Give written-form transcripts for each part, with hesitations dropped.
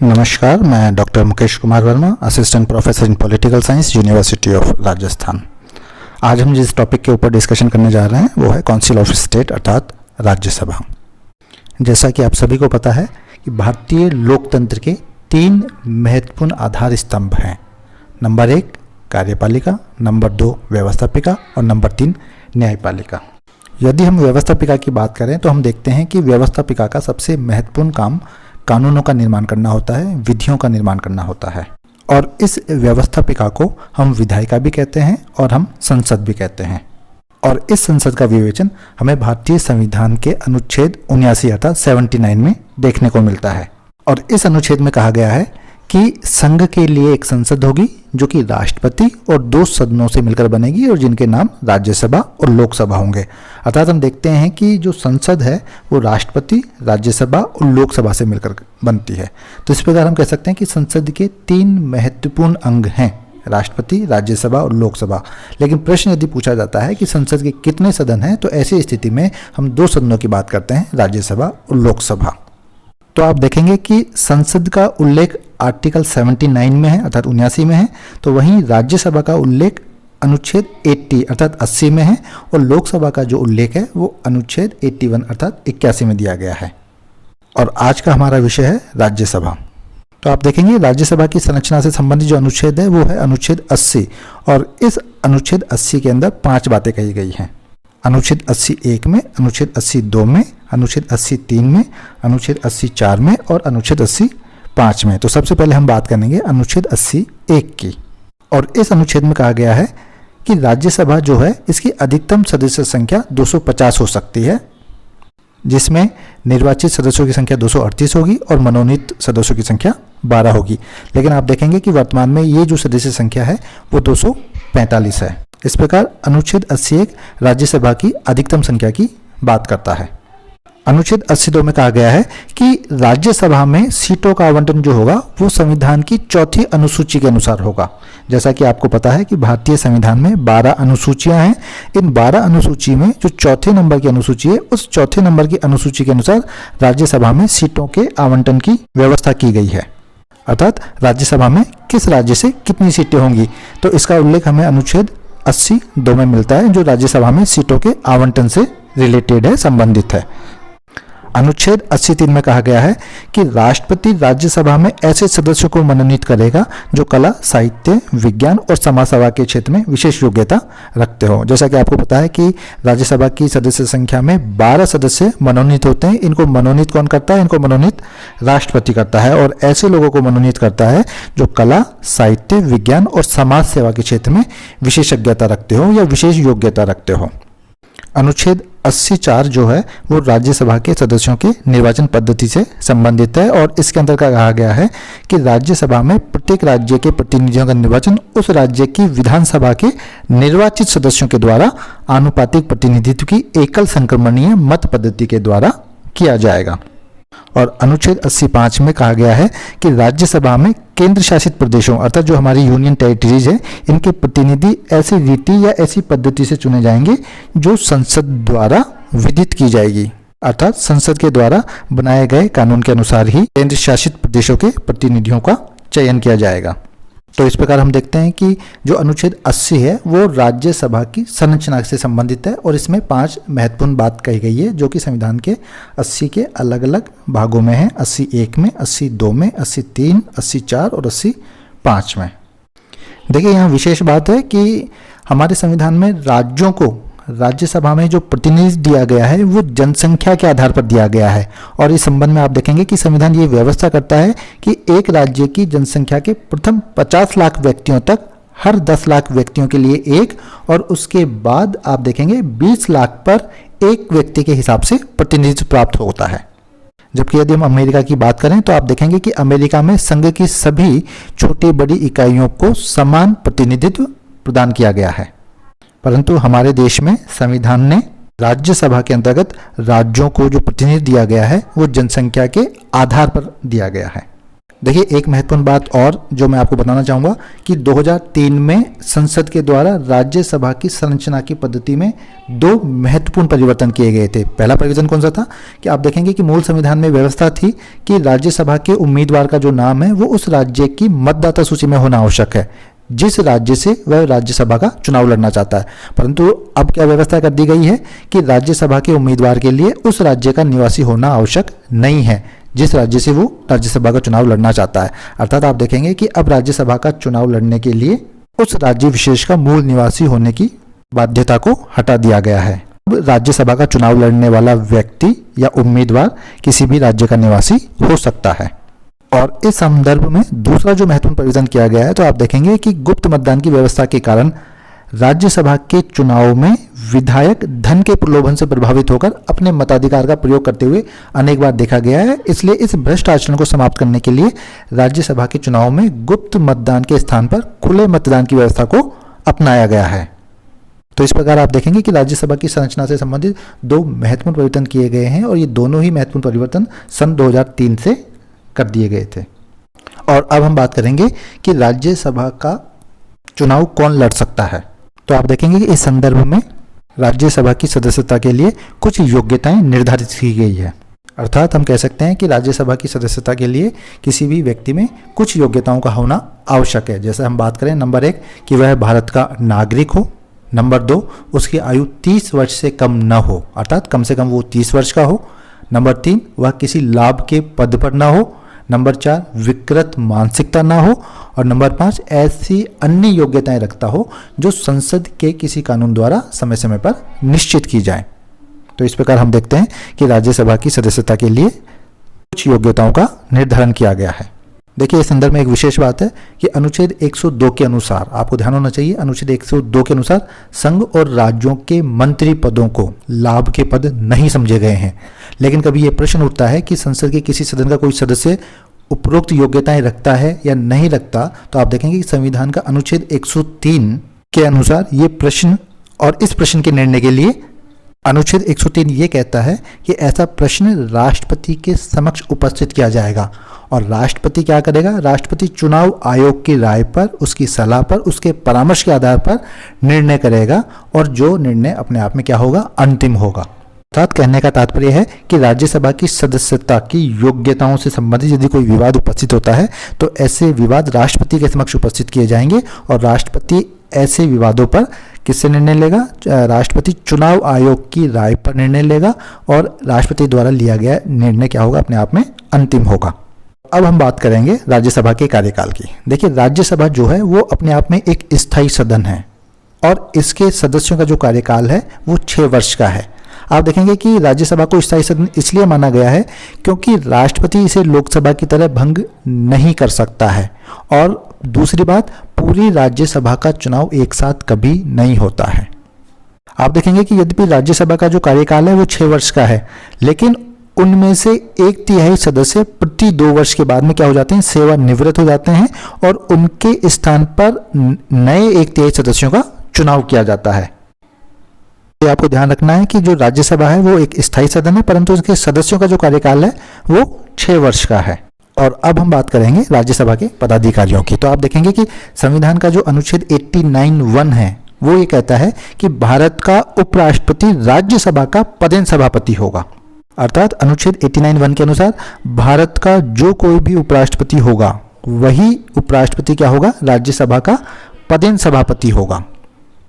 नमस्कार, मैं doctor Mukesh Kumar Verma, assistant professor in political science, university of Rajasthan. आज हम जिस टॉपिक के ऊपर डिस्कशन करने जा रहे हैं वो है काउंसिल ऑफ स्टेट अर्थात राज्यसभा। जैसा कि आप सभी को पता है कि भारतीय लोकतंत्र के 3 महत्वपूर्ण आधार स्तंभ हैं। नंबर 1 कार्यपालिका, नंबर 2 व्यवस्थापिका और नंबर 3 न्यायपालिका। यदि हम व्यवस्थापिका की बात करें तो हम देखते हैं कि व्यवस्थापिका का सबसे महत्वपूर्ण काम कानूनों का निर्माण करना होता है, विधियों का निर्माण करना होता है। और इस व्यवस्थापिका को हम विधायिका भी कहते हैं और हम संसद भी कहते हैं। और इस संसद का विवेचन हमें भारतीय संविधान के अनुच्छेद 79 अर्थात 79 में देखने को मिलता है। और इस अनुच्छेद में कहा गया है कि संघ के लिए एक संसद होगी जो कि राष्ट्रपति और 2 सदनों से मिलकर बनेगी और जिनके नाम राज्यसभा और लोकसभा होंगे। अर्थात हम देखते हैं कि जो संसद है वो राष्ट्रपति, राज्यसभा और लोकसभा से मिलकर बनती है। तो इस प्रकार हम कह सकते हैं कि संसद के 3 महत्वपूर्ण अंग हैं, राष्ट्रपति, राज्यसभा और लोकसभा। लेकिन प्रश्न यदि पूछा जाता है कि संसद के कितने सदन हैं, तो ऐसी स्थिति में हम 2 सदनों की बात करते हैं, राज्यसभा और लोकसभा। तो आप देखेंगे कि संसद का उल्लेख आर्टिकल 79 में है अर्थात 79 में है, तो वहीं राज्यसभा का उल्लेख अनुच्छेद 80 अर्थात 80 में है और लोकसभा का जो उल्लेख है वो अनुच्छेद 81 अर्थात 81 में दिया गया है। और आज का हमारा विषय है राज्यसभा। तो आप देखेंगे राज्यसभा की संरचना से संबंधित जो अनुच्छेद है वो है अनुच्छेद 80 और इस अनुच्छेद 80 के अंदर 5 बातें कही गई हैं। अनुच्छेद 80(1) में, अनुच्छेद 80(2) में, अनुच्छेद 80(3) में, अनुच्छेद 80(4) में और अनुच्छेद 80(5) में। तो सबसे पहले हम बात करेंगे अनुच्छेद 80(1) की। और इस अनुच्छेद में कहा गया है कि राज्यसभा जो है इसकी अधिकतम सदस्य संख्या 250 हो सकती है, जिसमें निर्वाचित सदस्यों की संख्या 238 होगी और मनोनीत सदस्यों की संख्या 12 होगी। लेकिन आप देखेंगे कि वर्तमान में ये जो सदस्य संख्या है वो 245 है। इस प्रकार अनुच्छेद 81 राज्यसभा की अधिकतम संख्या की बात करता है। अनुच्छेद 82 में कहा गया है कि राज्यसभा में सीटों का आवंटन जो होगा वो संविधान की 4थी अनुसूची के अनुसार होगा। जैसा कि आपको पता है कि भारतीय संविधान में 12 अनुसूचियां हैं। इन 12 अनुसूची में जो 4थे नंबर की अनुसूची है, उस 4थे नंबर की अनुसूची के अनुसार राज्यसभा में सीटों के आवंटन की व्यवस्था की गई है। अर्थात राज्यसभा में किस राज्य से कितनी सीटें होंगी, तो इसका उल्लेख हमें अनुच्छेद 82 में मिलता है जो राज्यसभा में सीटों के आवंटन से रिलेटेड है, संबंधित है। अनुच्छेद 83 में कहा गया है कि राष्ट्रपति राज्यसभा में ऐसे सदस्यों को मनोनीत करेगा जो कला, साहित्य, विज्ञान और समाज सेवा के क्षेत्र में विशेष योग्यता रखते हो। जैसा कि आपको पता है कि राज्यसभा की सदस्य संख्या में 12 सदस्य मनोनीत होते हैं। इनको मनोनीत कौन करता है? इनको मनोनीत राष्ट्रपति करता है और ऐसे लोगों को मनोनीत करता है जो कला, साहित्य, विज्ञान और समाज सेवा के क्षेत्र में विशेषज्ञता रखते हो या विशेष योग्यता रखते हो। अनुच्छेद 84 जो है वो राज्यसभा के सदस्यों के निर्वाचन पद्धति से संबंधित है और इसके अंदर कहा गया है कि राज्यसभा में प्रत्येक राज्य के प्रतिनिधियों का निर्वाचन उस राज्य की विधानसभा के निर्वाचित सदस्यों के द्वारा आनुपातिक प्रतिनिधित्व की एकल संक्रमणीय मत पद्धति के द्वारा किया जाएगा। और अनुच्छेद 85 में कहा गया है कि राज्यसभा में केंद्र शासित प्रदेशों अर्थात जो हमारी यूनियन टेरिटरीज है, इनके प्रतिनिधि ऐसी रीति या ऐसी पद्धति से चुने जाएंगे जो संसद द्वारा विधित की जाएगी। अर्थात संसद के द्वारा बनाए गए कानून के अनुसार ही केंद्र शासित प्रदेशों के प्रतिनिधियों का चयन किया जाएगा। तो इस प्रकार हम देखते हैं कि जो अनुच्छेद 80 है वो राज्यसभा की संरचना से संबंधित है और इसमें 5 महत्वपूर्ण बात कही गई है जो कि संविधान के 80 के अलग अलग भागों में है, 81 में, 82 में, 83, 84 और 85 में। देखिए यहाँ विशेष बात है कि हमारे संविधान में राज्यों को राज्यसभा में जो प्रतिनिधि दिया गया है वो जनसंख्या के आधार पर दिया गया है। और इस संबंध में आप देखेंगे कि संविधान ये व्यवस्था करता है कि एक राज्य की जनसंख्या के प्रथम 50 लाख व्यक्तियों तक हर 10 लाख व्यक्तियों के लिए एक, और उसके बाद आप देखेंगे 20 लाख पर एक व्यक्ति के हिसाब से प्रतिनिधित्व प्राप्त होता है। जबकि यदि हम अमेरिका की बात करें तो आप देखेंगे कि अमेरिका में संघ की सभी छोटी बड़ी इकाइयों को समान प्रतिनिधित्व प्रदान किया गया है। परंतु हमारे देश में संविधान ने राज्यसभा के अंतर्गत राज्यों को जो प्रतिनिधित्व दिया गया है वो जनसंख्या के आधार पर दिया गया है। देखिए, एक महत्वपूर्ण बात और जो मैं आपको बताना चाहूँगा कि 2003 में संसद के द्वारा राज्यसभा की संरचना की पद्धति में 2 महत्वपूर्ण परिवर्तन किए गए थे। पहला परिवर्तन कौन सा था कि आप देखेंगे कि मूल संविधान में व्यवस्था थी कि राज्यसभा के उम्मीदवार का जो नाम है वो उस राज्य की मतदाता सूची में होना आवश्यक है जिस राज्य से वह राज्यसभा का चुनाव लड़ना चाहता है। परंतु अब क्या व्यवस्था कर दी गई है कि राज्यसभा के उम्मीदवार के लिए उस राज्य का निवासी होना आवश्यक नहीं है जिस राज्य से वो राज्यसभा का चुनाव लड़ना चाहता है। अर्थात आप देखेंगे कि अब राज्यसभा का चुनाव लड़ने के लिए उस राज्य विशेष का मूल निवासी होने की बाध्यता को हटा दिया गया है। अब राज्यसभा का चुनाव लड़ने वाला व्यक्ति या उम्मीदवार किसी भी राज्य का निवासी हो सकता है। और इस संदर्भ में दूसरा जो महत्वपूर्ण परिवर्तन किया गया है तो आप देखेंगे कि गुप्त मतदान की व्यवस्था के कारण राज्यसभा के चुनाव में विधायक धन के प्रलोभन से प्रभावित होकर अपने मताधिकार का प्रयोग करते हुए अनेक बार देखा गया है। इसलिए इस भ्रष्ट आचरण को समाप्त करने के लिए राज्यसभा के चुनाव में गुप्त मतदान के स्थान पर खुले मतदान की व्यवस्था को अपनाया गया है। तो इस प्रकार आप देखेंगे कि राज्यसभा की संरचना से संबंधित 2 महत्वपूर्ण परिवर्तन किए गए हैं और ये दोनों ही महत्वपूर्ण परिवर्तन सन 2003 से कर दिए गए थे। और अब हम बात करेंगे कि राज्यसभा का चुनाव कौन लड़ सकता है। तो आप देखेंगे कि इस संदर्भ में राज्यसभा की सदस्यता के लिए कुछ योग्यताएं निर्धारित की गई है। अर्थात हम कह सकते हैं कि राज्यसभा की सदस्यता के लिए किसी भी व्यक्ति में कुछ योग्यताओं का होना आवश्यक है। जैसे हम बात करें, नंबर 1 कि वह भारत का नागरिक हो। नंबर 2 उसकी आयु 30 वर्ष से कम न हो, अर्थात कम से कम वो 30 वर्ष का हो। नंबर 3 वह किसी लाभ के पद पर न हो। नंबर 4 विकृत मानसिकता ना हो। और नंबर 5 ऐसी अन्य योग्यताएं रखता हो जो संसद के किसी कानून द्वारा समय समय पर निश्चित की जाए। तो इस प्रकार हम देखते हैं कि राज्यसभा की सदस्यता के लिए कुछ योग्यताओं का निर्धारण किया गया है। देखिए, इस संदर्भ में एक विशेष बात है कि अनुच्छेद 102 के अनुसार, आपको ध्यान होना चाहिए, अनुच्छेद 102 के अनुसार संघ और राज्यों के मंत्री पदों को लाभ के पद नहीं समझे गए हैं। लेकिन कभी यह प्रश्न उठता है कि संसद के किसी सदन का कोई सदस्य उपरोक्त योग्यताएं रखता है या नहीं रखता, तो आप देखेंगे कि संविधान का अनुच्छेद 103 के अनुसार ये प्रश्न, और इस प्रश्न के निर्णय के लिए अनुच्छेद 103 ये कहता है कि ऐसा प्रश्न राष्ट्रपति के समक्ष उपस्थित किया जाएगा। और राष्ट्रपति क्या करेगा? राष्ट्रपति चुनाव आयोग की राय पर, उसकी सलाह पर, उसके परामर्श के आधार पर निर्णय करेगा और जो निर्णय अपने आप में क्या होगा? अंतिम होगा। अर्थात कहने का तात्पर्य है कि राज्यसभा की सदस्यता की योग्यताओं से संबंधित यदि कोई विवाद उपस्थित होता है तो ऐसे विवाद राष्ट्रपति के समक्ष उपस्थित किए जाएंगे और राष्ट्रपति ऐसे विवादों पर किससे निर्णय लेगा? राष्ट्रपति चुनाव आयोग की राय पर निर्णय लेगा और राष्ट्रपति द्वारा लिया गया निर्णय क्या होगा? अपने आप में अंतिम होगा। अब हम बात करेंगे राज्यसभा के कार्यकाल की। देखिए, राज्यसभा जो है वो अपने आप में एक स्थायी सदन है और इसके सदस्यों का जो कार्यकाल है वो 6 वर्ष का है। आप देखेंगे कि राज्यसभा को स्थायी सदन इसलिए माना गया है क्योंकि राष्ट्रपति इसे लोकसभा की तरह भंग नहीं कर सकता है। और दूसरी बात, पूरी राज्यसभा का चुनाव एक साथ कभी नहीं होता है। आप देखेंगे कि यद्यपि राज्यसभा का जो कार्यकाल है वो 6 वर्ष का है, लेकिन उनमें से 1/3 सदस्य प्रति 2 वर्ष के बाद में क्या हो जाते हैं? सेवानिवृत्त हो जाते हैं और उनके स्थान पर नए 1/3 सदस्यों का चुनाव किया जाता है। ये आपको ध्यान रखना है कि जो राज्यसभा है वो एक स्थायी सदन है, परंतु उसके सदस्यों का जो कार्यकाल है वो 6 वर्ष का है। और अब हम बात करेंगे राज्यसभा के पदाधिकारियों की। तो आप देखेंगे कि संविधान का जो अनुच्छेद 89(1) है वो ये कहता है कि भारत का उपराष्ट्रपति राज्यसभा का पदेन सभापति होगा। अर्थात अनुच्छेद 89(1) के अनुसार भारत का जो कोई भी उपराष्ट्रपति होगा वही उपराष्ट्रपति क्या होगा? राज्यसभा का पदेन सभापति होगा।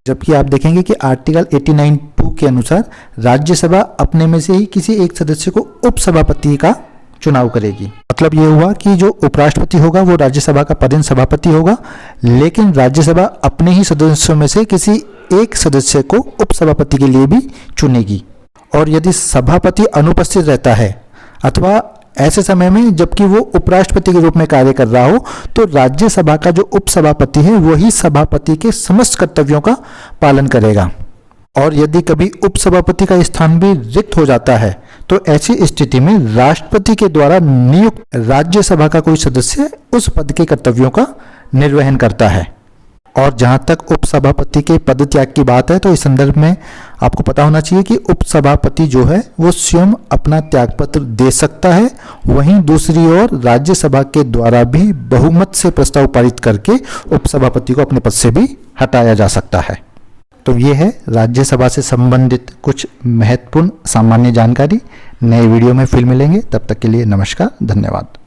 जबकि आप देखेंगे कि आर्टिकल 89(2) के अनुसार राज्यसभा अपने में से ही किसी एक सदस्य को उपसभापति का चुनाव करेगी। मतलब ये हुआ कि जो उपराष्ट्रपति होगा वो राज्यसभा का पदेन सभापति होगा, लेकिन राज्यसभा अपने ही सदस्यों में से किसी एक सदस्य को उपसभापति के लिए भी चुनेगी। और यदि सभापति अनुपस्थित रहता है अथवा ऐसे समय में जबकि वो उपराष्ट्रपति के रूप में कार्य कर रहा हो तो राज्यसभा का जो उपसभापति है वही सभापति के समस्त कर्तव्यों का पालन करेगा। और यदि कभी उपसभापति का स्थान भी रिक्त हो जाता है तो ऐसी स्थिति में राष्ट्रपति के द्वारा नियुक्त राज्यसभा का कोई सदस्य उस पद के कर्तव्यों का निर्वहन करता है। और जहां तक उपसभापति के पद त्याग की बात है तो इस संदर्भ में आपको पता होना चाहिए कि उपसभापति जो है वो स्वयं अपना त्यागपत्र दे सकता है। वहीं दूसरी ओर राज्यसभा के द्वारा भी बहुमत से प्रस्ताव पारित करके उपसभापति को अपने पद से भी हटाया जा सकता है। तो ये है राज्यसभा से संबंधित कुछ महत्वपूर्ण सामान्य जानकारी। नए वीडियो में फिर मिलेंगे, तब तक के लिए नमस्कार, धन्यवाद।